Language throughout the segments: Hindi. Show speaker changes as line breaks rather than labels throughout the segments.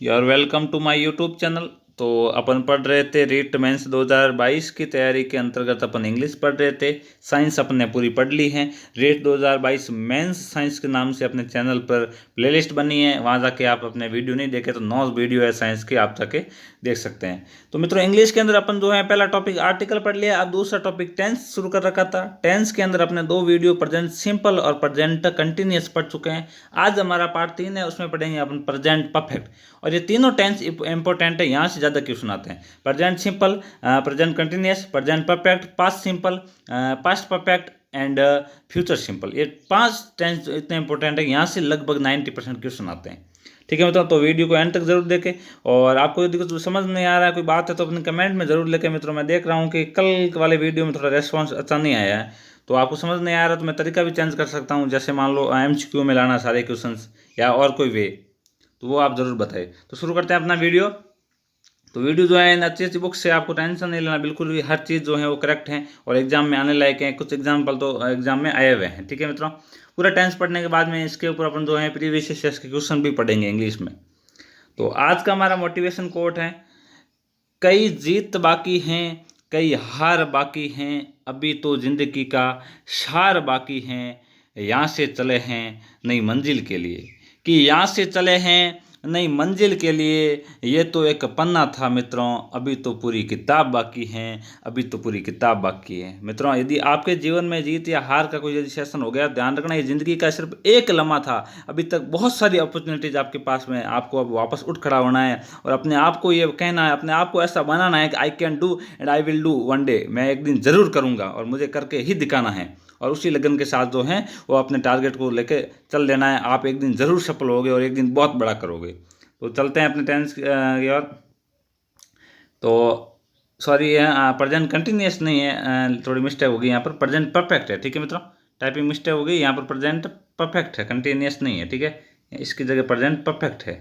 यार welcome to my YouTube channel. तो अपन पढ़ रहे थे रीट मेंस 2022 की तैयारी के अंतर्गत अपन इंग्लिश पढ़ रहे थे। साइंस अपन ने पूरी पढ़ ली है। रीट 2022 मेंस साइंस के नाम से अपने चैनल पर प्लेलिस्ट बनी है, वहाँ जाके आप अपने वीडियो नहीं देखे तो 9 वीडियो है साइंस की, आप जाके देख सकते हैं। तो मित्रों, इंग्लिश के अंदर अपन जो है पहला टॉपिक आर्टिकल पढ़ लिया। अब दूसरा टॉपिक टेंस शुरू कर रखा था। टेंस के अंदर अपने 2 वीडियो प्रेजेंट सिंपल और प्रेजेंट कंटिन्यूअस पढ़ चुके हैं। आज हमारा पार्ट 3 है, उसमें पढ़ेंगे अपन प्रेजेंट परफेक्ट। और ये तीनों टेंस इंपॉर्टेंट है, यहाँ से ज़्यादा क्वेश्चन आते हैं। Present simple, present continuous, present perfect, past simple, past perfect and future simple. ये 5 टेंस इतने इंपॉर्टेंट है, यहाँ से लगभग 90% क्वेश्चन आते हैं। ठीक है मित्रों, तो वीडियो को एंड तक जरूर देखें। और आपको यदि कुछ समझ नहीं आ रहा है, कोई बात है, तो अपने कमेंट में जरूर लिखें। मित्रों, मैं देख रहा हूँ कि कल वाले वीडियो में थोड़ा रेस्पॉन्स अच्छा नहीं आया है, तो आपको समझ नहीं आ रहा तो मैं तरीका भी चेंज कर सकता हूँ। जैसे मान लो MCQ में लाना सारे क्वेश्चंस, या और कोई वे, तो वो आप ज़रूर बताइए। तो शुरू करते हैं अपना वीडियो। तो वीडियो जो है इन अच्छी अच्छी बुक से, आपको टेंशन नहीं लेना, बिल्कुल भी हर चीज़ जो है वो करेक्ट है और एग्जाम में आने लायक है। कुछ एग्जाम्पल तो एग्जाम में आए हुए हैं। ठीक है मित्रों, पूरा टेंस पढ़ने के बाद में इसके ऊपर अपन जो है प्रीवियस ईयर्स के क्वेश्चन भी पढ़ेंगे इंग्लिश में। तो आज का हमारा मोटिवेशन कोट है, कई जीत बाकी हैं, कई हार बाकी हैं, अभी तो जिंदगी का सार बाकी हैं, यहाँ से चले हैं नई मंजिल के लिए। कि यहाँ से चले हैं नई मंजिल के लिए, ये तो एक पन्ना था मित्रों, अभी तो पूरी किताब बाकी है, अभी तो पूरी किताब बाकी है। मित्रों, यदि आपके जीवन में जीत या हार का कोई यदि सेशन हो गया, ध्यान रखना ये ज़िंदगी का सिर्फ एक लम्हा था। अभी तक बहुत सारी अपॉर्चुनिटीज़ आपके पास में, आपको अब वापस उठ खड़ा होना है और अपने आप को ये कहना है, अपने आप को ऐसा बनाना है कि I can do and I will do one day. मैं एक दिन ज़रूर करूँगा और मुझे करके ही दिखाना है। और उसी लगन के साथ जो है वो अपने टारगेट को लेके चल देना है। आप एक दिन ज़रूर सफल होगे और एक दिन बहुत बड़ा करोगे। तो चलते हैं अपने टेंस की ओर। तो सॉरी, प्रेजेंट कंटिन्यूस नहीं है, थोड़ी मिस्टेक हो गई यहाँ पर, प्रेजेंट परफेक्ट है। ठीक है मित्रों, टाइपिंग मिस्टेक हो गई, यहाँ पर प्रेजेंट परफेक्ट है, कंटिन्यूस नहीं है। ठीक है, इसकी जगह प्रेजेंट परफेक्ट है।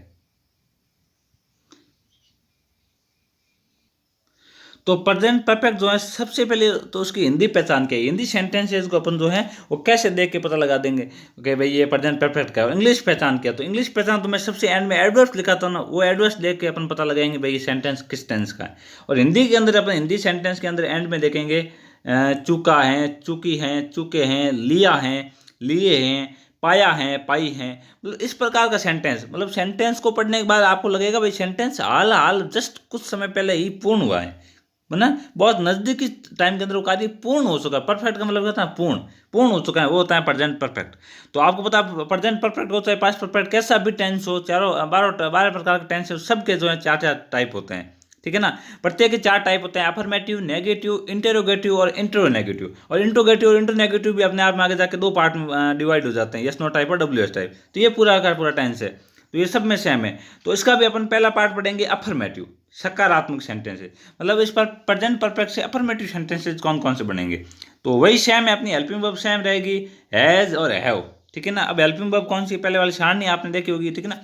तो प्रेजेंट परफेक्ट जो है, सबसे पहले तो उसकी हिंदी पहचान क्या है, हिंदी सेंटेंसेस को अपन जो है वो कैसे देख के पता लगा देंगे कि भाई ये प्रेजेंट परफेक्ट का है। इंग्लिश पहचान क्या, तो इंग्लिश पहचान तो मैं सबसे एंड में एडवर्स लिखाता हूँ ना, वो एडवर्स देख के अपन पता लगाएंगे भाई ये सेंटेंस किस टेंस का है। और हिंदी के अंदर अपन हिंदी सेंटेंस के अंदर एंड में देखेंगे चूका है, चूकी हैं, चूके हैं, लिया हैं, लिए हैं, पाया है, पाई है। मतलब इस प्रकार का सेंटेंस, मतलब सेंटेंस को पढ़ने के बाद आपको लगेगा भाई सेंटेंस हाल हाल जस्ट कुछ समय पहले ही पूर्ण हुआ है, ना, बहुत नजदीकी टाइम के अंदर वो कार्य पूर्ण हो चुका है। परफेक्ट का मतलब होता है पूर्ण, पूर्ण हो चुका है, वो होता है प्रेजेंट परफेक्ट। तो आपको पता है प्रेजेंट परफेक्ट हो चाहे पास्ट परफेक्ट, कैसा भी टेंस हो, चारों 12 प्रकार के टेंस हो, सबके जो है 4 टाइप होते हैं। ठीक है ना, प्रत्येक के 4 टाइप होते हैं, अफर्मेटिव, नेगेटिव, इंटेरोगेटिव और इंट्रोनेगेटिव। और इंट्रोगेटिव और इंटरनेगेटिव भी अपने आप में आगे जाके 2 पार्ट में डिवाइड हो जाते हैं, यस नो टाइप और WS टाइप। तो ये पूरा का पूरा टेंस है, तो ये सब में सेम है। तो इसका भी अपन पहला पार्ट पढ़ेंगे अफर्मेटिव, सकारात्मक सेंटेंसेस। मतलब इस पर प्रेजेंट परफेक्ट से अफर्मेटिव सेंटेंसेस कौन कौन से बनेंगे, तो वही सेम है, अपनी हेल्पिंग वर्ब सेम रहेगी, हैज और हैव। ठीक है ना, अब हेल्पिंग वर्ब कौन सी, पहले वाली सारणी आपने देखी होगी। ठीक है ना,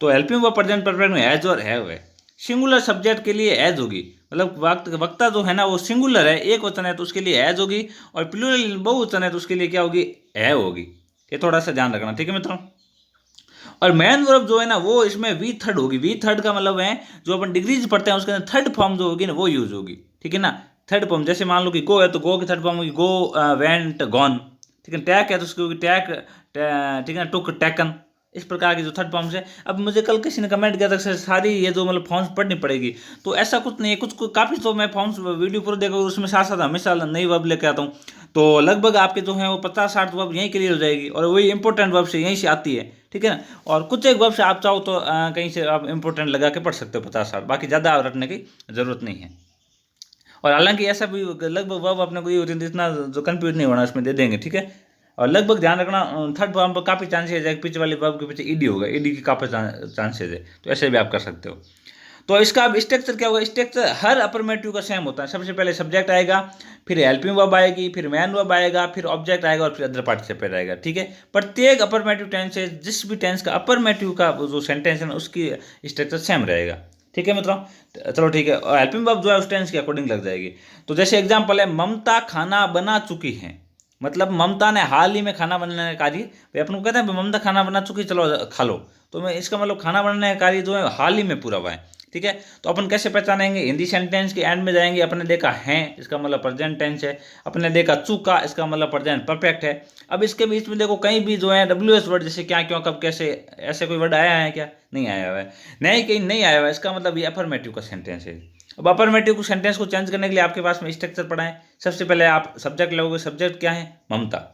तो हेल्पिंग वर्ब प्रेजेंट परफेक्ट में हैज और हैव है। सिंगुलर सब्जेक्ट के लिए हैज होगी, मतलब वक्ता जो है ना वो सिंगुलर है, एक वचन है तो उसके लिए हैज होगी, और प्लूरल बहुवचन है तो उसके लिए क्या होगी, हैव होगी। ये थोड़ा सा ध्यान रखना। ठीक है मित्रों, और मेन वर्ब जो है ना वो इसमें वी थर्ड होगी। वी थर्ड का मतलब है जो अपन डिग्रीज पढ़ते हैं उसके अंदर थर्ड फॉर्म जो होगी ना वो यूज होगी। ठीक है ना, थर्ड फॉर्म, जैसे मान लो कि गो है तो गो की थर्ड फॉर्म होगी गो, वेंट, गॉन। ठीक है, टैक है तो उसकी होगी टैक, ठीक है ना, टुक, टेकन। इस प्रकार की जो थर्ड फॉर्म्स है। अब मुझे कल किसी ने कमेंट किया था सर सारी ये जो मतलब फॉर्म्स पढ़नी पड़ेगी, तो ऐसा कुछ नहीं है, कुछ काफ़ी तो मैं फॉर्म्स वीडियो पूरा देखा उसमें साथ साथ हमेशा नई वर्ब लेके आता हूँ। तो लगभग आपके जो है वो 50-60 वर्ब यहीं क्लियर हो जाएगी, और वही इंपॉर्टेंट वर्ब से यहीं से आती है। ठीक है ना, और कुछ एक वर्ब से आप चाहो तो कहीं से आप इंपॉर्टेंट लगा के पढ़ सकते हो 50-60, बाकी ज़्यादा रटने की ज़रूरत नहीं है। और हालांकि ऐसा भी लगभग वर्ब अपने को ये होती है, इतना जो कंफ्यूज नहीं होना उसमें दे देंगे। ठीक है, और लगभग ध्यान रखना थर्ड फॉर्म पर काफ़ी चांसेज है, पीछे वाले वर्ब के पीछे ईडी होगा, ईडी की काफ़ी चांसेज है, तो ऐसे भी आप कर सकते हो। तो इसका अब स्ट्रक्चर क्या होगा, स्ट्रक्चर हर अफर्मेटिव का सेम होता है। सबसे पहले सब्जेक्ट आएगा, फिर हेल्पिंग वर्ब आएगी, फिर मैन वर्ब आएगा, फिर ऑब्जेक्ट आएगा और फिर अदर पार्टिसिपेट आएगा। ठीक है, प्रत्येक अफर्मेटिव टेंस है, जिस भी टेंस का अफर्मेटिव का जो सेंटेंस है ना उसकी स्ट्रक्चर सेम रहेगा। ठीक है मित्रों, चलो ठीक है, और हेल्पिंग वर्ब जो है उस टेंस के अकॉर्डिंग लग जाएगी। तो जैसे एग्जाम्पल है, ममता खाना बना चुकी है। मतलब ममता ने हाल ही में खाना बनाने का कार्य, भाई अपन को कहते हैं भाई ममता खाना बना चुकी, चलो खा लो, तो मैं इसका मतलब खाना बनाने का कार्य जो है हाल ही में पूरा हुआ है। ठीक है, तो अपन कैसे पहचानेंगे? हिंदी सेंटेंस के एंड में जाएंगे, अपने देखा है इसका मतलब प्रेजेंट टेंस है, अपने देखा चूका इसका मतलब प्रेजेंट परफेक्ट है। अब इसके बीच में देखो कहीं भी जो है डब्ल्यू एस वर्ड जैसे क्या, क्यों, कब, कैसे, ऐसे कोई वर्ड आया है क्या? नहीं आया हुआ है, नहीं कहीं नहीं आया हुआ है, इसका मतलब ये अफर्मेटिव का सेंटेंस है। अब अफर्मेटिव को सेंटेंस को चेंज करने के लिए आपके पास में स्ट्रक्चर पड़ा है। सबसे पहले आप सब्जेक्ट लोगे, सब्जेक्ट क्या है? ममता।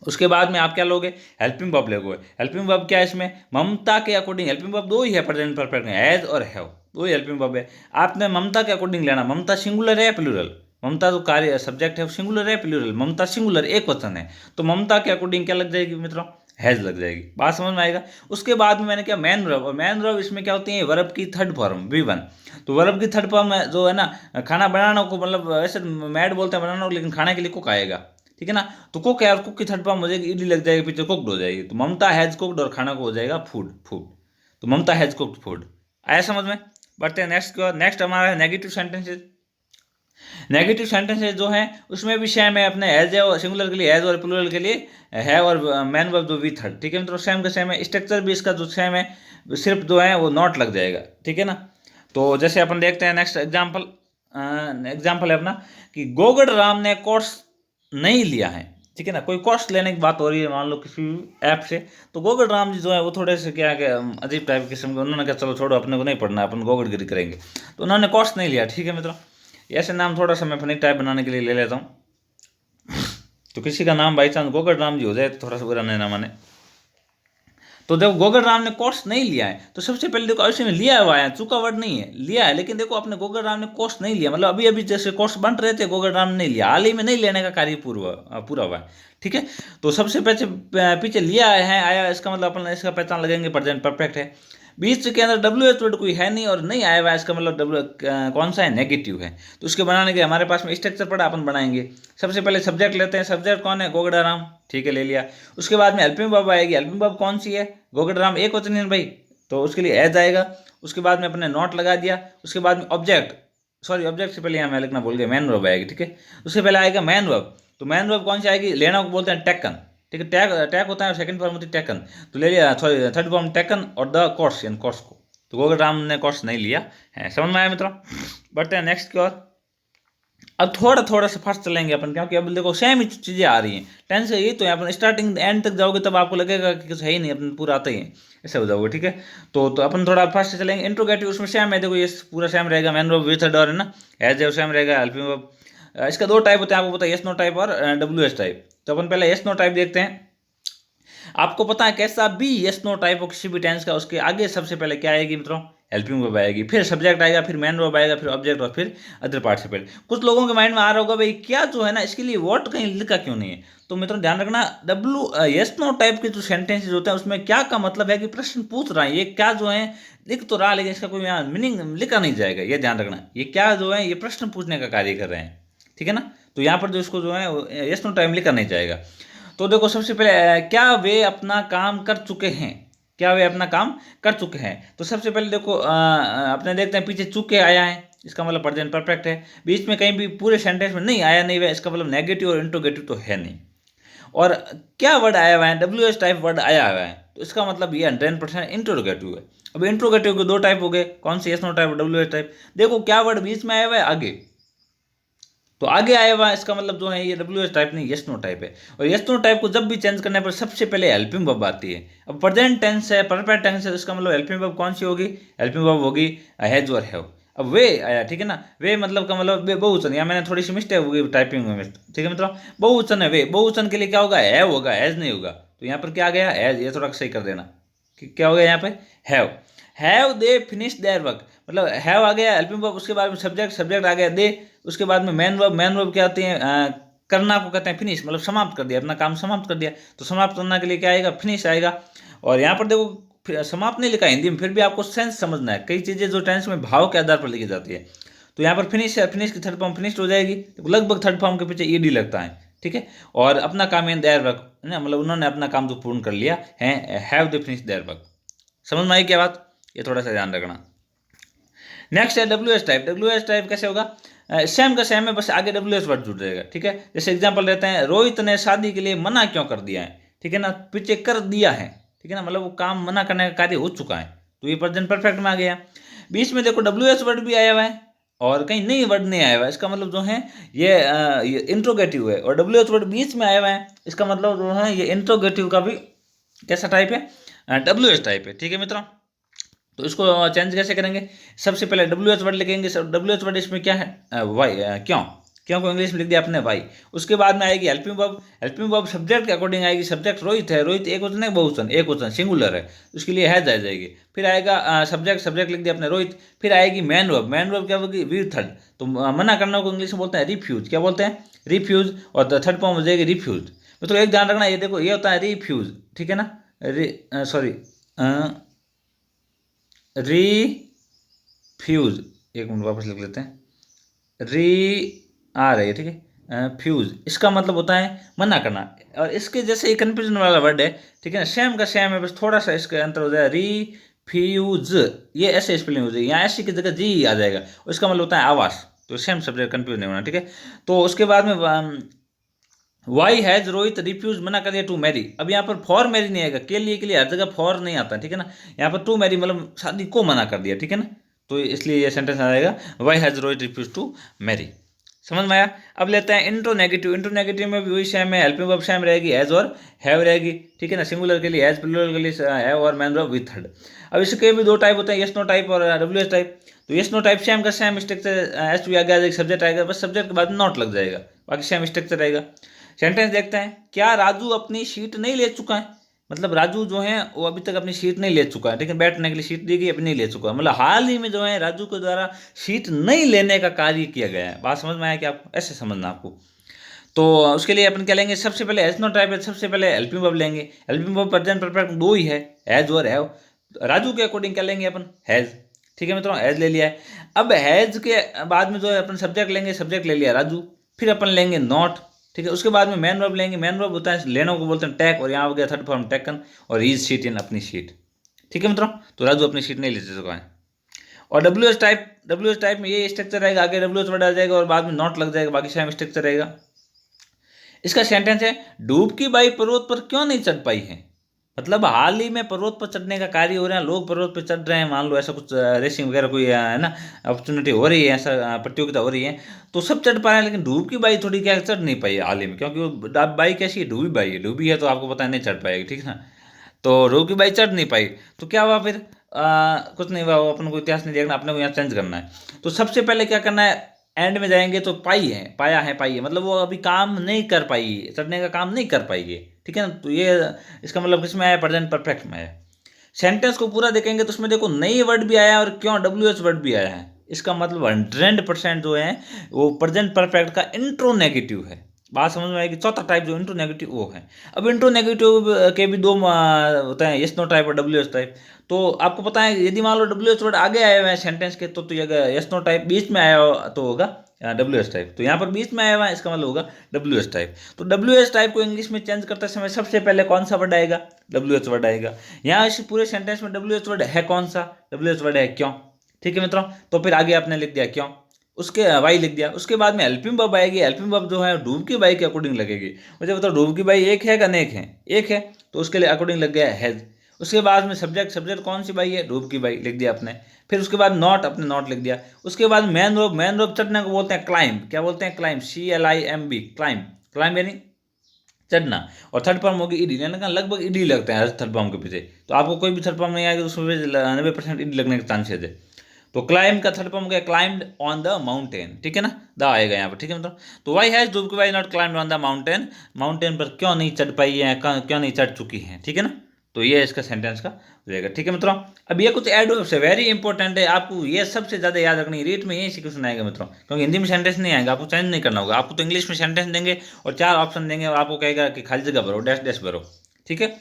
उसके बाद में आप क्या लोगे? हेल्पिंग वर्ब लोगे। हेल्पिंग वर्ब क्या है इसमें? ममता के अकॉर्डिंग हेल्पिंग वर्ब दो ही है प्रेजेंट परफेक्ट में, हैज और हैव, दो ही हेल्पिंग वर्ब है। आपने ममता के अकॉर्डिंग लेना, ममता सिंगुलर है या प्लूरल? ममता जो कार्य सब्जेक्ट है वो सिंगुलर है प्लूरल? ममता सिंगुलर एक वचन है, तो ममता के अकॉर्डिंग क्या लग जाएगी मित्रों? हैज लग जाएगी। बात समझ में आएगा? उसके बाद में मैंने क्या, मैन वर्ब, और मैन वर्ब इसमें क्या होती है? वर्ब की थर्ड फॉर्म V1। तो वर्ब की थर्ड फॉर्म जो है ना, खाना बनाना को मतलब वैसे मैड बोलते हैं बनाना को, लेकिन खाने के लिए कुक आएगा। ठीक है ना, तो कुक है और कुक की थर्ड फॉर्म हो जाएगी ईडी लग जाएगी, पीछे कुकड हो जाएगी, तो ममता हैज कुकड और खाना को हो जाएगा फूड, फूड। तो ममता हैज कुकड फूड। आया समझ में? बढ़ते हैं नेक्स्ट की ओर। नेक्स्ट हमारा है नेगेटिव सेंटेंसेज। नेगेटिव सेंटेंसेज जो है उसमें भी सेम है, अपने हैज है, और सिंगुलर के लिए हैज और प्लूरल के लिए है, और मैन वर्ब जो वी थर्ड। ठीक है मतलब सेम का सेम है, स्ट्रक्चर भी इसका जो सेम है, सिर्फ जो है वो नॉट लग जाएगा। ठीक है ना, तो जैसे अपन देखते हैं नेक्स्ट एग्जाम्पल। एग्जाम्पल है अपना कि गोगड़ राम ने कोर्स नहीं लिया है। ठीक है ना, कोई कोर्स लेने की बात हो रही है मान लो किसी ऐप से, तो गोगड़ राम जी जो है वो थोड़े से क्या क्या अजीब टाइप किस्म के, उन्होंने कहा चलो छोड़ो अपने को नहीं पढ़ना, अपन गोगड़गिरी करेंगे, तो उन्होंने कोर्स नहीं लिया। ठीक है मित्रों, ऐसे नाम थोड़ा सा मैं फनी टाइप बनाने के लिए ले लेता हूँ, तो किसी का नाम बाई चांस गोगड़ राम जी हो जाए तो थोड़ा सा बुरा नहीं ना माने। तो जब गोगड़ राम ने कोर्स नहीं लिया है, तो सबसे पहले देखो ऐसे में लिया हुआ है, चूका वर्ड नहीं है, लिया है, लेकिन देखो अपने गोगड़ राम ने कोर्स नहीं लिया, मतलब अभी अभी जैसे कोर्स बन रहे थे, गोगड़ राम ने नहीं लिया, हाल ही में नहीं लेने का कार्य पूरा हुआ है। ठीक है, तो सबसे पीछे पीछे लिया है आया, इसका मतलब अपन इसका पहचान लगेंगे प्रेजेंट परफेक्ट है। बीच के अंदर डब्ल्यू एच वर्ड कोई है नहीं और नहीं आया हुआ है, इसका मतलब डब्ल्यू कौन सा है? नेगेटिव है। तो उसके बनाने के हमारे पास में स्ट्रक्चर पड़ा, अपन बनाएंगे। सबसे पहले सब्जेक्ट लेते हैं, सब्जेक्ट कौन है? गोगड़ा राम। ठीक है, ले लिया। उसके बाद में हेल्पिंग वर्ब आएगी, हेल्पिंग वर्ब कौन सी है? गोगड़ राम एक वचन है भाई, तो उसके लिए एज आएगा। उसके बाद में अपने नॉट लगा दिया। उसके बाद में ऑब्जेक्ट, सॉरी ऑब्जेक्ट से पहले यहाँ मैं लिखना भूल गया, मैन वर्ब आएगी। ठीक है, उससे पहले आएगा मैन वर्ब। तो मैन वर्ब कौन सी आएगी? लेना को बोलते हैं टेकन। ठीक है, टैग टैग होता है, सेकंड फॉर्म होती है टेकन, तो ले लिया, सॉरी थर्ड फॉर्म टेकन, और द कोर्स यानी कोर्स को, तो गोगड़ राम ने कोर्स नहीं लिया है। समझ में आया मित्रों? बढ़ते हैं नेक्स्ट की ओर। अब थोड़ा थोड़ा सा फास्ट चलेंगे अपन, क्योंकि अब देखो सेम ही चीज़ें आ रही हैं, टेंस यही तो है, अपन स्टार्टिंग एंड तक जाओगे तब आपको लगेगा कि कुछ है ही नहीं, अपन पूरा आता ही है, ऐसे हो जाओगे। ठीक है, तो अपन थोड़ा फास्ट चलेंगे। इंट्रोगेटिव उसमें सेम है, देखो ये पूरा सेम रहेगा, मैन वर्ब विथ और है ना, एज है सेम रहेगा, हेल्पिंग वर्ब। इसका दो टाइप होते हैं, आपको पता है, यस नो टाइप और डब्ल्यू एस टाइप। तो अपन पहले यस नो टाइप देखते हैं। आपको पता है कैसा भी यस नो टाइप हो किसी भी टेंस का, उसके आगे सबसे पहले क्या आएगी मित्रों? हेल्पिंग वर्ब आएगी, फिर सब्जेक्ट आएगा, फिर मैन वर्ब आएगा, फिर ऑब्जेक्ट और फिर अदर पार्टिसिपल। कुछ लोगों के माइंड में आ रहा होगा भाई क्या जो है ना इसके लिए व्हाट कहीं लिखा क्यों नहीं है? तो मित्रों ध्यान रखना, यस नो टाइप के जो सेंटेंसेज होते हैं उसमें क्या का मतलब है कि प्रश्न पूछ रहा है, ये क्या जो है लिख तो रहा, लेकिन इसका कोई यहाँ मीनिंग लिखा नहीं जाएगा, ये ध्यान रखना। ये क्या जो है ये प्रश्न पूछने का कार्य कर रहे हैं। ठीक है ना, तो यहाँ पर जो इसको जो है यस नो टाइम लिखा नहीं जाएगा। तो देखो सबसे पहले क्या वे अपना काम कर चुके हैं? क्या वे अपना काम कर चुके हैं? तो सबसे पहले देखो अपने देखते हैं पीछे चुके आया है, इसका मतलब प्रेजेंट परफेक्ट है। बीच में कहीं भी पूरे सेंटेंस में नहीं आया नहीं हुआ, इसका मतलब नेगेटिव और इंट्रोगेटिव तो है नहीं। और क्या वर्ड आया हुआ है? डब्ल्यू एस टाइप वर्ड आया हुआ है, तो इसका मतलब ये 100% इंट्रोगेटिव है। अब इंट्रोगेटिव के दो टाइप हो गए, कौन से? यस नो टाइप और डब्ल्यू एस टाइप। देखो क्या वर्ड बीच में आया हुआ है? आगे, तो आगे आया हुआ इसका मतलब जो है ये डब्ल्यू एस टाइप नहीं, यस नो टाइप है। और यस नो टाइप को जब भी चेंज करने पर सबसे पहले हेल्पिंग वर्ब आती है। अब प्रेजेंट टेंस है, परफेक्ट टेंस है, तो इसका मतलब हेल्पिंग वर्ब कौन सी होगी? हेल्पिंग वर्ब होगी हैज और हैव। अब वे आया, ठीक है ना, वे मतलब का मतलब वे बहुवचन, या मैंने थोड़ी सी मिस्टेक होगी टाइपिंग में, ठीक है मतलब बहुवचन है वे, बहुवचन के लिए क्या होगा? हैव होगा, हैज नहीं होगा। तो यहाँ पर क्या आ गया? हैज, ये थोड़ा सही कर देना कि क्या हो गया यहाँ पे? Have they finish their work, मतलब हैव आ गया हेल्पिंग वर्ब, उसके बाद में सब्जेक्ट, सब्जेक्ट आ गया दे, उसके बाद में मैन वर्ब, मैन वर्ब क्या आती है? करना को कहते हैं फिनिश, मतलब समाप्त कर दिया, अपना काम समाप्त कर दिया, तो समाप्त करने के लिए क्या आएगा? फिनिश आएगा। और यहाँ पर देखो समाप्त नहीं लिखा हिंदी में, फिर भी आपको सेंस समझना है, कई चीज़ें जो टेंस में भाव के आधार पर लिखी जाती है। तो यहाँ पर फिनिश है, फिनिश की थर्ड फॉर्म फिनिश्ड हो जाएगी, तो लगभग थर्ड फॉर्म के पीछे ईडी लगता है। ठीक है, और अपना काम इन देयर वर्क है ना, मतलब उन्होंने अपना काम जो पूर्ण कर लिया है, have they finish their work. समझ में आई क्या बात? ये थोड़ा सा ध्यान रखना। नेक्स्ट है W S type. W S type कैसे होगा? सेम का सेम है, बस आगे डब्ल्यू एस वर्ड जुड़ जाएगा। ठीक है, जैसे एग्जांपल लेते हैं, रोहित ने शादी के लिए मना क्यों कर दिया है। ठीक है ना, पीछे कर दिया है। ठीक है ना, मतलब वो काम मना करने का कार्य हो चुका है, तो ये प्रेजेंट परफेक्ट में आ गया। बीच में देखो डब्ल्यू एस वर्ड भी आया हुआ है और कहीं नई वर्ड नहीं आया हुआ है, इसका मतलब जो है ये इंट्रोगेटिव है, और डब्ल्यू एच वर्ड बीच में आया हुआ है, इसका मतलब जो है ये इंट्रोगेटिव का भी कैसा टाइप है, डब्ल्यू एच टाइप है। ठीक है मित्रों, तो इसको चेंज कैसे करेंगे, सबसे पहले डब्ल्यू एच वर्ड लिखेंगे। डब्ल्यू एच वर्ड इसमें क्या है, वाई, क्यों, क्यों को इंग्लिश में लिख दिया आपने वाई। उसके बाद में आएगी helping verb. Helping verb subject के अकॉर्डिंग आएगी, सब्जेक्ट रोहित है, रोहित एक वचन है बहुवचन, एक वचन सिंगुलर है, उसके लिए हैज आ जाएगी। फिर आएगा सब्जेक्ट, सब्जेक्ट लिख दिया आपने रोहित। फिर आएगी मैन वर्ब, मैन वर्ब क्या होगी, वी थर्ड, तो मना करना को इंग्लिश में बोलते हैं रिफ्यूज, क्या बोलते हैं, रिफ्यूज, और थर्ड फॉर्म हो जाएगी रिफ्यूज। तो एक ध्यान रखना, ये देखो ये होता है रिफ्यूज, ठीक है ना, सॉरी रिफ्यूज, एक मिनट वापस लिख लेते हैं, आ रही है, ठीक है, फ्यूज, इसका मतलब होता है मना करना, और इसके जैसे एक कन्फ्यूजन वाला वर्ड है, ठीक है ना, सेम का सेम है, बस थोड़ा सा इसका अंतर हो जाएगा, रिफ्यूज, ये ऐसे स्पेलिंग हो जाएगी, यहाँ ऐसी की जगह जी आ जाएगा, उसका मतलब होता है आवास, तो सेम सब्जेक्ट कन्फ्यूज नहीं होना। ठीक है, तो उसके बाद में वाई हैज रोहित रिफ्यूज, मना कर दिया टू मैरी। अब यहाँ पर फॉर मैरी नहीं आएगा, के लिए हर जगह फॉर नहीं आता, ठीक है ना, यहाँ पर टू मैरी मतलब शादी को मना कर दिया। ठीक है ना, तो इसलिए ये सेंटेंस आ जाएगा, why has Rohit refuse to marry. समझ में आया। अब लेते हैं इंट्रो नेगेटिव। इंट्रो नेगेटिव में भी वही सेम है, हेल्पिंग वर्ब सेम रहेगी, हैज और हैव रहेगी। ठीक है ना, सिंगुलर के लिए हैज, प्लूरल के लिए हैव और मैन वर्ब विद थर्ड। अब इसके भी दो टाइप होते हैं, यस नो टाइप और डब्ल्यू एस टाइप। तो यस नो टाइप सेम का सेम स्ट्रक्चर, एस भी आगे आ जाएगा, सब्जेक्ट आएगा, बस सब्जेक्ट के बाद नॉट लग जाएगा, बाकी सेम स्ट्रक्चर रहेगा। सेंटेंस देखते हैं, क्या राजू अपनी सीट नहीं ले चुका है, मतलब राजू जो है वो अभी तक अपनी सीट नहीं ले चुका है, ठीक है, बैठने के लिए सीट दी गई, अभी नहीं ले चुका है, मतलब हाल ही में जो है राजू के द्वारा सीट नहीं लेने का कार्य किया गया है। बात समझ में आया कि आपको, ऐसे समझना आपको। तो उसके लिए अपन क्या लेंगे, सबसे पहले एज नो टाइप है, सबसे पहले हेल्पिंग वर्ब लेंगे। हेल्पिंग वर्ब प्रेजेंट परफेक्ट दो ही है, हैज और हैव। राजू के अकॉर्डिंग क्या लेंगे अपन, हैज। ठीक है मित्रों, हैज ले लिया है। अब हैज के बाद में जो है अपन सब्जेक्ट लेंगे, सब्जेक्ट ले लिया राजू, फिर अपन लेंगे नॉट। ठीक है, उसके बाद में मैन वर्ब लेंगे। मैन वर्ब होता है लेने को बोलते हैं टैक, और यहाँ हो गया थर्ड फॉर्म टेकन, और इज सीट इन, अपनी सीट। ठीक है मित्रों, तो राजू अपनी सीट नहीं ले चुका है। और W S type, W S type में ये स्ट्रक्चर रहेगा, आगे डब्ल्यू एस वर्ड आ जाएगा और बाद में नॉट लग जाएगा, बाकी सेम स्ट्रक्चर रहेगा। इसका सेंटेंस है, डूब की बाई पर्वत पर क्यों नहीं चढ़ पाई है, मतलब हाल ही में पर्वत पर चढ़ने का कार्य हो रहा है, लोग पर्वत पर चढ़ रहे हैं, मान लो ऐसा कुछ रेसिंग वगैरह कोई है ना, अपॉर्चुनिटी हो रही है, ऐसा प्रतियोगिता हो रही है, तो सब चढ़ पा रहे हैं, लेकिन डूब की बाई थोड़ी क्या चढ़ नहीं पाई हाल ही में, क्योंकि वो बाई कैसी है, डूबी बाई है, डूबी है तो आपको पता है नहीं चढ़ पाएगी। ठीक है ना, तो डूब की बाई चढ़ नहीं पाई, तो क्या हुआ फिर, कुछ नहीं हुआ, वो अपन को इतिहास नहीं देखना, अपने को यहाँ चेंज करना है। तो सबसे पहले क्या करना है, एंड में जाएंगे तो पाई है, पाया है, पाई है, मतलब वो अभी काम नहीं कर पाई, चढ़ने का काम नहीं कर पाई है। ठीक है ना, तो ये इसका मतलब किसमें आया, प्रेजेंट परफेक्ट में है। सेंटेंस को पूरा देखेंगे तो उसमें देखो नई वर्ड भी आया है और क्यों डब्ल्यू एच वर्ड भी आया है, इसका मतलब 100% जो है वो प्रेजेंट परफेक्ट का इंट्रो नेगेटिव है। बात समझ में आएगी। चौथा टाइप जो इंट्रो नेगेटिव वो है। अब इंट्रो नेगेटिव के भी दो होते हैं, यस नो टाइप और डब्ल्यू एस टाइप। तो आपको पता है यदि मान लो डब्ल्यू एस वर्ड आगे आए हुए हैं सेंटेंस के, तो ये यस नो टाइप बीच में आया हो तो होगा डब्ल्यू एस टाइप। तो यहाँ पर बीच में आया हुआ है, इसका मतलब होगा डब्ल्यू एस टाइप। तो डब्ल्यू एस टाइप को इंग्लिश में चेंज करते समय सबसे पहले कौन सा वर्ड आएगा, डब्ल्यू एच वर्ड आएगा। यहाँ इस पूरे सेंटेंस में डब्ल्यू एच वर्ड है कौन सा, डब्ल्यू एच वर्ड है क्यों। ठीक है मित्रों, तो फिर आगे आपने लिख दिया क्यों, उसके वाई लिख दिया। उसके बाद में हेल्पिंग वर्ब आएगी। हेल्पिंग वर्ब जो है डूब की बाई के अकॉर्डिंग लगेगी। मुझे बताओ डूब की बाई एक है का नेक है, एक है, तो उसके लिए अकॉर्डिंग लग गया हैज। उसके बाद में सब्जेक्ट, सब्जेक्ट कौन सी बाई है, डूब की बाई लिख दिया आपने। फिर उसके बाद नॉट, अपने नॉट लिख दिया। उसके बाद मैन वर्ब, मैन वर्ब चढ़ने को बोलते हैं क्लाइंब, क्या बोलते हैं क्लाइंब, CLIMB, क्लाइंब, क्लाइंब यानी चढ़ना। और थर्ड फॉर्म होगी ईडी, यानी लगभग ईडी लगता है हर थर्ड फॉर्म के पीछे। तो आपको कोई भी थर्ड फॉर्म नहीं आएगा तो उसमें 90% ईडी लगने के चांसेज है। तो क्लाइंब का थर्ड फॉर्म हो गया क्लाइंब्ड ऑन द माउंटेन। ठीक है ना, द आएगा यहाँ पर। ठीक है मतलब, तो वाई हैज डूब की by not climbed on the mountain, mountain पर क्यों नहीं चढ़ पाई है, क्यों नहीं चढ़ चुकी है। ठीक है ना, तो ये इसका सेंटेंस का हो जाएगा। ठीक है मित्रों, अब ये कुछ एडवर्ब्स है, वेरी इंपॉर्टेंट है, आपको ये सबसे ज़्यादा याद रखनी है। रेट में यही क्वेश्चन आएगा मित्रों, क्योंकि हिंदी में सेंटेंस नहीं आएगा, आपको चेंज नहीं करना होगा। आपको तो इंग्लिश में सेंटेंस देंगे और 4 ऑप्शन देंगे और आपको कहेगा कि खाली जगह भरो, डैश डैश भरो। ठीक है,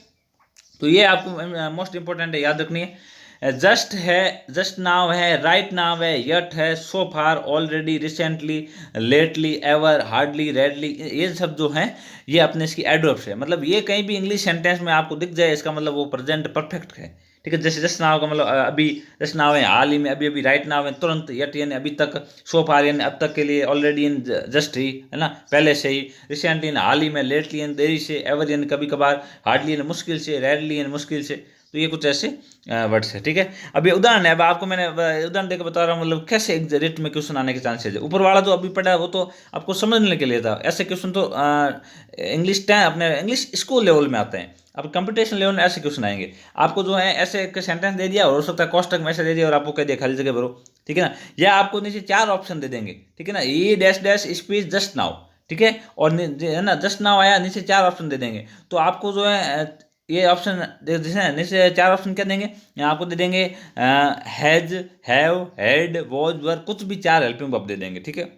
तो ये आपको मोस्ट इंपॉर्टेंट है, याद रखनी है। जस्ट है, जस्ट नाउ है, राइट नाउ है, यट है, so far, already, recently, lately, ever, hardly, रेडली, ये सब जो हैं ये अपने इसकी एडवर्ब्स है। मतलब ये कहीं भी इंग्लिश सेंटेंस में आपको दिख जाए, इसका मतलब वो प्रेजेंट परफेक्ट है। ठीक है। जैसे जस्ट नाउ का मतलब अभी, जस्ट नाउ है हाल ही में, अभी अभी, राइट नाउ है तुरंत, यट यानी अभी तक, सो फार यानी अब तक के लिए, ऑलरेडी यानी जस्ट ही, है ना, पहले से ही, रिसेंटली यानी हाल ही में, लेटली यानी देरी से, एवर यानी कभी कभार, हार्डली यानी मुश्किल से, रेयरली यानी मुश्किल से। तो ये कुछ ऐसे वर्ड्स है, ठीक है। अब ये उदाहरण है, अब आपको मैंने उदाहरण देकर बता रहा हूँ, मतलब कैसे एग्जैक्ट में क्वेश्चन आने के चांसेस है। ऊपर वाला जो अभी पढ़ा है वो तो आपको समझने के लिए था, ऐसे क्वेश्चन तो इंग्लिश अपने इंग्लिश स्कूल लेवल में आते हैं। अब कंपटीशन लेवल में ऐसे क्वेश्चन आएंगे, आपको जो है ऐसे एक सेंटेंस दे दिया और हो सकता है कोष्टक में ऐसे दे दिया और आपको कह दिया खाली जगह भरो, ठीक है ना। या आपको नीचे 4 ऑप्शन दे देंगे, ठीक है ना, ये dash dash speech just now, ठीक है, और है ना जस्ट नाउ आया, नीचे 4 ऑप्शन दे देंगे। तो आपको जो है ये ऑप्शन जैसे नीचे 4 ऑप्शन क्या देंगे, यहाँ आपको दे देंगे हैज, हैव, हैड, वॉज, वर, कुछ भी 4 हेल्पिंग वर्ब दे देंगे, ठीक है।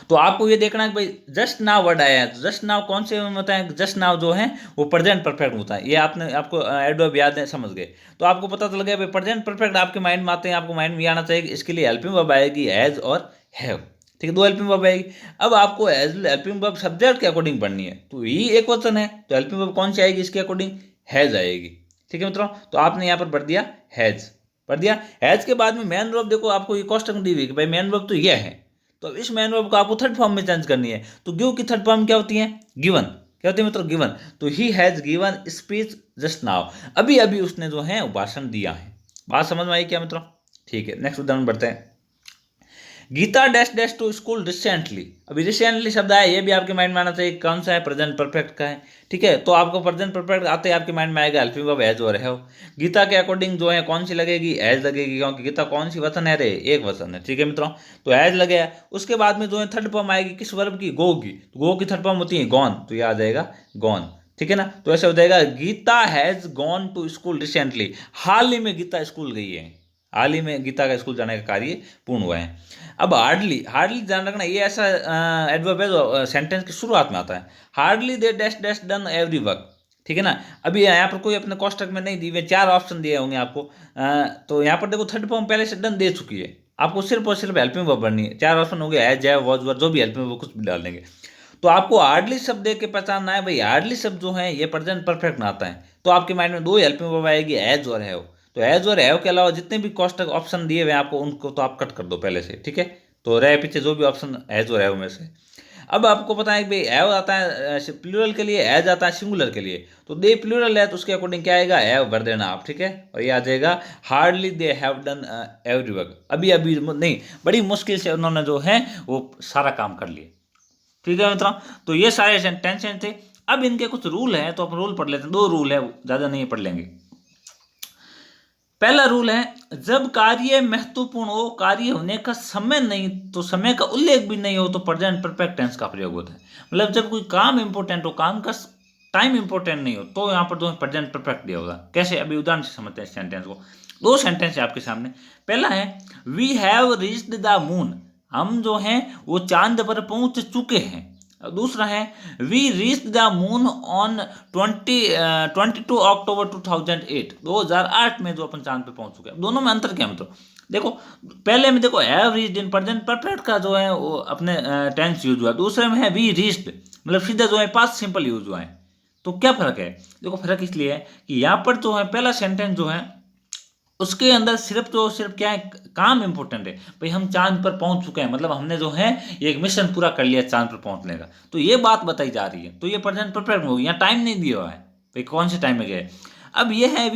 तो आपको ये देखना है कि भाई जस्ट नाउ वर्ड आया है, तो जस्ट नाउ कौन से में होता है, जस्ट नाउ जो है वो प्रेजेंट परफेक्ट होता है। ये आपने आपको एडवर्ब याद है, समझ गए। तो आपको पता चल गया भाई प्रेजेंट परफेक्ट आपके माइंड में आते हैं, आपको माइंड में आना चाहिए कि इसके लिए हेल्पिंग वर्ब आएगी हैज और हैव, ठीक है, 2 हेल्पिंग वर्ब आएगी। अब आपको हेल्पिंग वर्ब सब्जेक्ट के अकॉर्डिंग पढ़नी है, तो ये एक वचन है तो हेल्पिंग वर्ब कौन सी आएगी इसके अकॉर्डिंग, हैज आएगी, ठीक है मित्रों। तो आपने यहाँ पर पढ़ दिया हैज, पढ़ दिया हैज के बाद में मैन वर्ब, देखो आपको ये कॉस्ट दी हुई कि भाई मैन वर्ब तो यह है, तो इस मैन वर्ब को आपको थर्ड फॉर्म में चेंज करनी है। तो गिव की थर्ड फॉर्म क्या होती है, गिवन, क्या होती है मित्रों, गिवन। तो he has given speech just now, अभी अभी उसने जो है भाषण दिया है। बात समझ में आई क्या मित्रों, ठीक है। नेक्स्ट उदाहरण बढ़ते हैं, Gita dash dash to school recently. अभी रिसेंटली शब्द आया, ये भी आपके माइंड में आना चाहिए कौन सा है, प्रेजेंट परफेक्ट का है, ठीक है। तो आपको प्रेजेंट परफेक्ट आते ही आपके माइंड में आएगा हेल्पिंग वर्ब हैज और हैव। गीता के अकॉर्डिंग जो है कौन सी लगेगी, हैज लगेगी, क्योंकि गीता कौन सी वचन है रे, एक वचन है, ठीक है मित्रों। तो हैज लगे। उसके बाद में जो है थर्ड फॉर्म आएगी किस वर्ब की, गो की। तो गो की थर्ड फॉर्म होती है गॉन, तो ये आ जाएगा गॉन, ठीक है ना। तो ऐसे हो जाएगा Gita has gone to school recently, हाल ही में गीता स्कूल गई है, हाल ही में गीता का स्कूल जाने का कार्य पूर्ण हुआ है। अब हार्डली, हार्डली ध्यान रखना, ये ऐसा एडवर्ब है जो सेंटेंस की शुरुआत में आता है। Hardly they dash dash done every work, ठीक है ना। अभी यहाँ पर कोई अपने कोष्टक में नहीं दी हुए, 4 ऑप्शन दिए होंगे आपको, तो यहाँ पर देखो थर्ड फॉर्म पहले से डन दे चुकी है, आपको सिर्फ और सिर्फ हेल्पिंग वर्ब भरनी है। 4 ऑप्शन हो गया है, जय, वॉज, वर, जो भी हेल्पिंग वर्ब कुछ भी डाल देंगे। तो आपको हार्डली शब्द देख के पहचानना है भाई, हार्डली शब्द जो है ये प्रेजेंट परफेक्ट में आता है। तो आपके माइंड में 2 हेल्पिंग वर्ब आएगी, एज और हैव। तो एज और हैव के अलावा जितने भी कोष्टक ऑप्शन दिए हुए आपको, उनको तो आप कट कर दो पहले से, ठीक है। तो रहे पीछे जो भी ऑप्शन एज और हैव में से। अब आपको पता है कि भाई हैव आता है प्लूरल के लिए, एज आता है सिंगुलर के लिए। तो दे प्लूरल है तो उसके अकॉर्डिंग क्या आएगा, हैव भर देना आप, ठीक है। और ये आ जाएगा hardly they have done every work, अभी अभी नहीं, बड़ी मुश्किल से उन्होंने जो है वो सारा काम कर लिया, ठीक है मित्रों। तो ये सारे सेंटेंस थे। अब इनके कुछ रूल हैं, तो अपन रूल पढ़ लेते हैं। 2 रूल है, ज़्यादा नहीं पढ़ लेंगे। पहला रूल है, जब कार्य महत्वपूर्ण हो, कार्य होने का समय नहीं, तो समय का उल्लेख भी नहीं हो, तो प्रेजेंट परफेक्ट टेंस का प्रयोग होता है। मतलब जब कोई काम इंपॉर्टेंट हो, काम का टाइम इंपॉर्टेंट नहीं हो, तो यहाँ पर जो प्रेजेंट परफेक्ट दिया होगा। कैसे, अभी उदाहरण से समझते हैं सेंटेंस को। 2 सेंटेंस है आपके सामने। पहला है we have reached the moon, हम जो हैं वो चांद पर पहुंच चुके हैं। दूसरा है we reach the moon on 22 October 2008, 2008 में जो अपन चांद पे पहुंच चुके हैं। दोनों में अंतर क्या है मतलब, देखो पहले में देखो have reached in present perfect का जो है वो अपने टेंस यूज हुआ, दूसरे में है वी रीच्ड, मतलब सीधा जो है पास्ट सिंपल यूज हुआ है। तो क्या फर्क है, देखो फर्क इसलिए है कि यहाँ पर जो है पहला सेंटेंस जो है उसके अंदर सिर्फ तो सिर्फ क्या है, काम इंपॉर्टेंट है। भाई हम चांद पर पहुंच चुके हैं, मतलब हमने जो है एक मिशन पूरा कर लिया चांद पर पहुंचने का, तो ये बात बताई जा रही है। तो ये प्रेजेंट परफेक्ट हो, यहाँ टाइम नहीं दिया हुआ है भाई कौन से टाइम में गए। अब ये है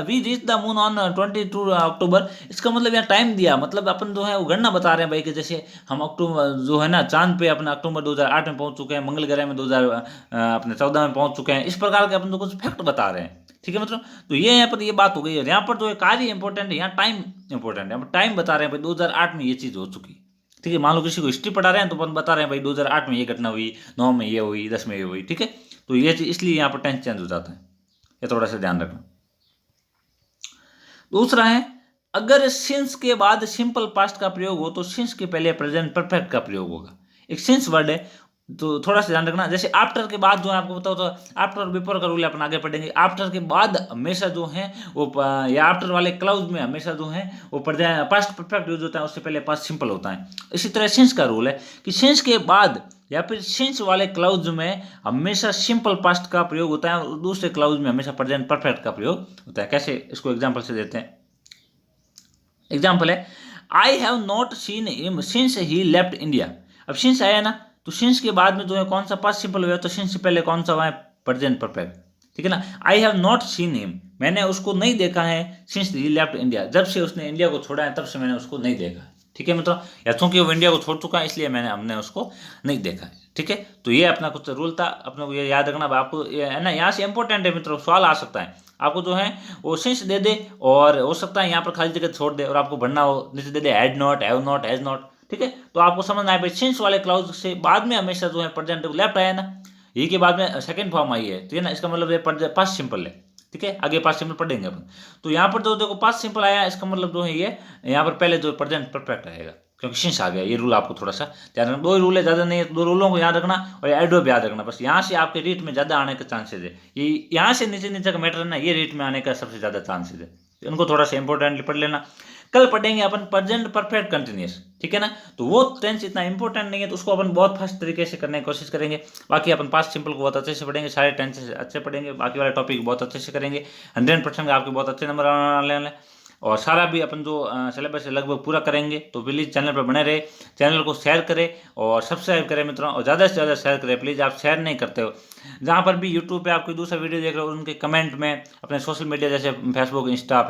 we reach the moon on 22 October, इसका मतलब यहाँ टाइम दिया, मतलब अपन जो है वो गणना बता रहे हैं भाई कि जैसे हम अक्टूबर जो है ना चांद पे अपना अक्टूबर 2008 में पहुंच चुके हैं, मंगल ग्रह में 2014 में पहुंच चुके हैं। इस प्रकार के अपन तो कुछ फैक्ट बता रहे हैं, ठीक है मतलब। तो ये यहाँ पर ये बात हो गई है। यहाँ पर जो है कार्य इंपॉर्टेंट है, यहाँ टाइम इंपॉर्टेंट है। यहाँ पर टाइम बता रहे हैं भाई 2008 में ये चीज़ हो चुकी, ठीक है। मान लो किसी को हिस्ट्री पढ़ा रहे हैं तो अपन बता रहे हैं भाई 2008 में ये घटना हुई, 9 में ये हुई, 10 में ये हुई, ठीक है। तो ये चीज़ इसलिए यहाँ पर टेंस चेंज हो जाता है, ये थोड़ा सा ध्यान रखना। दूसरा है अगर सिंस के बाद सिंपल पास्ट का प्रयोग हो तो सिंस के पहले प्रेजेंट परफेक्ट का प्रयोग होगा। एक सिंस वर्ड है तो थोड़ा सा ध्यान रखना। जैसे आफ्टर के बाद जो है आपको बताओ, तो आफ्टर और बिफोर का रूल अपन आगे पढ़ेंगे। आफ्टर के बाद हमेशा जो है वो या आफ्टर वाले क्लाउज में हमेशा जो है वो पास्ट परफेक्ट यूज होता है, उससे पहले पास्ट सिंपल होता है। इसी तरह सिंस का रूल है कि सिंस के बाद या फिर सिंस वाले क्लाउज में हमेशा सिंपल पास्ट का प्रयोग होता है, और दूसरे क्लाउज में हमेशा प्रेजेंट परफेक्ट का प्रयोग होता है। कैसे, इसको एग्जाम्पल से देते हैं। एग्जाम्पल है, I have not seen him since he left India. अब सिंस आया ना, तो सिंस के बाद में जो है कौन सा पास्ट सिंपल हुआ, तो सिंस से पहले कौन सा हुआ है, प्रेजेंट परफेक्ट, ठीक है ना। I have not seen him, मैंने उसको नहीं देखा है, सिंस ही लेफ्ट इंडिया, जब से उसने इंडिया को छोड़ा है तब से मैंने उसको नहीं देखा है, ठीक है मित्रों। या चूंकि वो इंडिया को छोड़ चुका है इसलिए हमने उसको नहीं देखा है, ठीक है। तो ये अपना कुछ रूल था, अपने को ये याद रखना। आपको है ना, यहाँ से इंपॉर्टेंट है मित्रों, सवाल आ सकता है आपको जो है वो सिंस दे दे, और हो सकता है यहाँ पर खाली जगह छोड़ दे, और आपको भरना हो नीचे दे दे had not, have not, has not, ठीक है। तो आपको समझ आए भाई, सिंस वाले क्लाउज से बाद में हमेशा जो है प्रेजेंट लेफ्ट आया ना, ये के बाद में सेकंड फॉर्म आई है, तो ये ना इसका मतलब ये पास्ट सिंपल है, ठीक है। आगे पास्ट सिंपल पढ़ेंगे अपन। तो यहाँ पर जो देखो पास्ट सिंपल आया, इसका मतलब जो है ये यहाँ पर पहले जो प्रेजेंट परफेक्ट आएगा, क्योंकि सिंस आ गया। ये रूल आपको थोड़ा सा ध्यान रखना, दो रूल है, ज़्यादा नहीं है, दो रूलों को याद रखना और एडवर्ब याद रखना, बस यहाँ से आपके रीट में ज़्यादा आने के चांसेज है। ये यहाँ से नीचे नीचे का मैटर है ना, ये रीट में आने का सबसे ज़्यादा चांसेज है, इनको थोड़ा सा इंपॉर्टेंटली पढ़ लेना। कल पढ़ेंगे अपन प्रेजेंट परफेक्ट कंटिन्यूअस, ठीक है ना। तो वो टेंस इतना इंपॉर्टेंट नहीं है, तो उसको अपन बहुत फास्ट तरीके से करने की कोशिश करेंगे। बाकी अपन पास्ट सिंपल को बहुत अच्छे से पढ़ेंगे, सारे टेंसेस अच्छे पढ़ेंगे, बाकी वाले टॉपिक बहुत अच्छे से करेंगे, 100% आपके बहुत अच्छे नंबर आने वाले, और सारा भी अपन जो सिलेबस है लगभग पूरा करेंगे। तो प्लीज़ चैनल पर बने रहे, चैनल को शेयर करें और सब्सक्राइब करें मित्रों, और ज़्यादा से ज़्यादा शेयर करें प्लीज़। आप शेयर नहीं करते हो, जहाँ पर भी यूट्यूब पे आप कोई दूसरा वीडियो देख रहे हो उनके कमेंट में, अपने सोशल मीडिया जैसे फेसबुक, इंस्टा,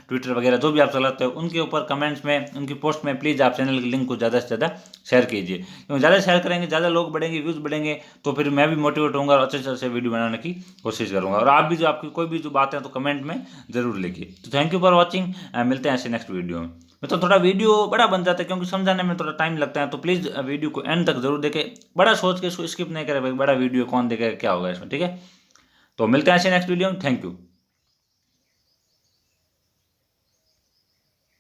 ट्विटर वगैरह जो भी आप चलाते हो उनके ऊपर कमेंट्स में, उनकी पोस्ट में प्लीज़ आप चैनल के लिंक को ज़्यादा से ज़्यादा शेयर कीजिए, क्योंकि ज़्यादा शेयर करेंगे ज़्यादा लोग बढ़ेंगे, व्यूज़ बढ़ेंगे, तो फिर मैं भी मोटिवेट होऊंगा और अच्छे से अच्छे वीडियो बनाने की कोशिश करूँगा। और आप भी जो आपकी कोई भी जो बातें हैं तो कमेंट में ज़रूर लिखिए। तो थैंक यू फॉर वॉचिंग, मिलते हैं ऐसे नेक्स्ट वीडियो में। तो थोड़ा वीडियो बड़ा बन जाता है क्योंकि समझाने में थोड़ा टाइम लगता है, तो प्लीज़ वीडियो को एंड तक जरूर देखें, बड़ा सोच के इसको स्किप नहीं करें भाई, बड़ा वीडियो कौन देखेगा, क्या होगा इसमें, ठीक है। तो मिलते हैं ऐसे नेक्स्ट वीडियो में, थैंक यू।